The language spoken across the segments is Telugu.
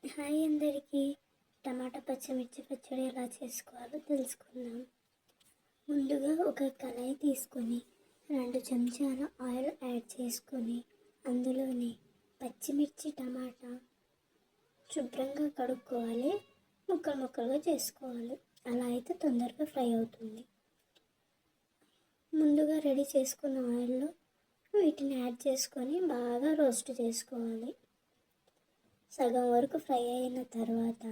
హాయ్ అందరికీ. టమాటా పచ్చిమిర్చి పచ్చడి ఎలా చేసుకోవాలో తెలుసుకుందాం. ముందుగా ఒక కళాయి తీసుకొని 2 చెంచాల ఆయిల్ యాడ్ చేసుకొని అందులోని పచ్చిమిర్చి టమాటా శుభ్రంగా కడుక్కోవాలి, ముక్కలు ముక్కలుగా చేసుకోవాలి. అలా అయితే తొందరగా ఫ్రై అవుతుంది. ముందుగా రెడీ చేసుకున్న ఆయిల్లో వీటిని యాడ్ చేసుకొని బాగా రోస్ట్ చేసుకోవాలి. సగం వరకు ఫ్రై అయిన తర్వాత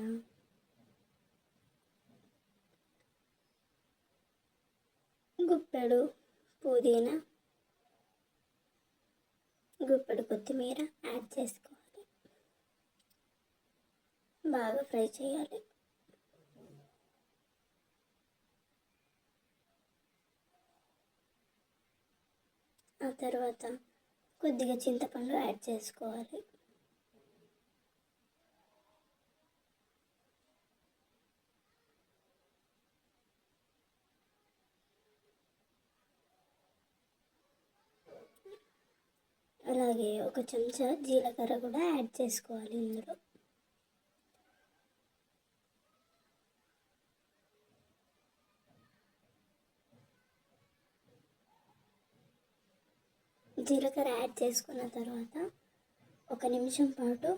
గుప్పెడు పుదీనా, గుప్పెడు కొత్తిమీర యాడ్ చేసుకోవాలి. బాగా ఫ్రై చేయాలి. ఆ తర్వాత కొద్దిగా చింతపండు యాడ్ చేసుకోవాలి. అలాగే ఒక చెంచా జీలకర్ర కూడా యాడ్ చేసుకోవాలి. ఇందులో జీలకర్ర యాడ్ చేసుకున్న తర్వాత 1 నిమిషం పాటు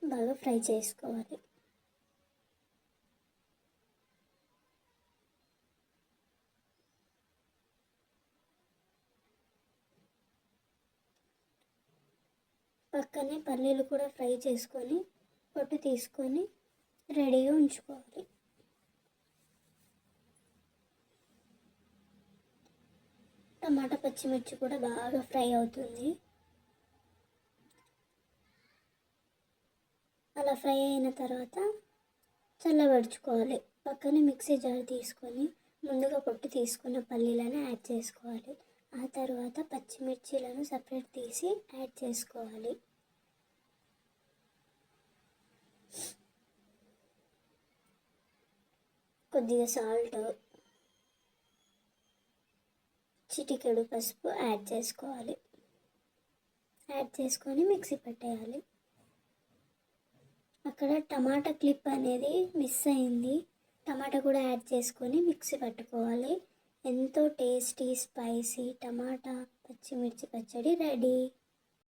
బాగా ఫ్రై చేసుకోవాలి. పక్కనే పల్లీలు కూడా ఫ్రై చేసుకొని పొట్టు తీసుకొని రెడీగా ఉంచుకోవాలి. టమాటా పచ్చిమిర్చి కూడా బాగా ఫ్రై అవుతుంది. అలా ఫ్రై అయిన తర్వాత చల్లబరుచుకోవాలి. పక్కనే మిక్సీ జార్ తీసుకొని ముందుగా పొట్టు తీసుకున్న పల్లీలను యాడ్ చేసుకోవాలి. ఆ తర్వాత పచ్చిమిర్చీలను సపరేట్ తీసి యాడ్ చేసుకోవాలి. కొద్దిగా సాల్ట్, చిటికెడు పసుపు యాడ్ చేసుకోవాలి. యాడ్ చేసుకొని మిక్సీ పెట్టేయాలి. అక్కడ టమాటా క్లిప్ అనేది మిస్ అయింది. టమాటా కూడా యాడ్ చేసుకొని మిక్సీ పట్టుకోవాలి. ఎంతో టేస్టీ స్పైసీ టమాటా పచ్చిమిర్చి పచ్చడి రెడీ.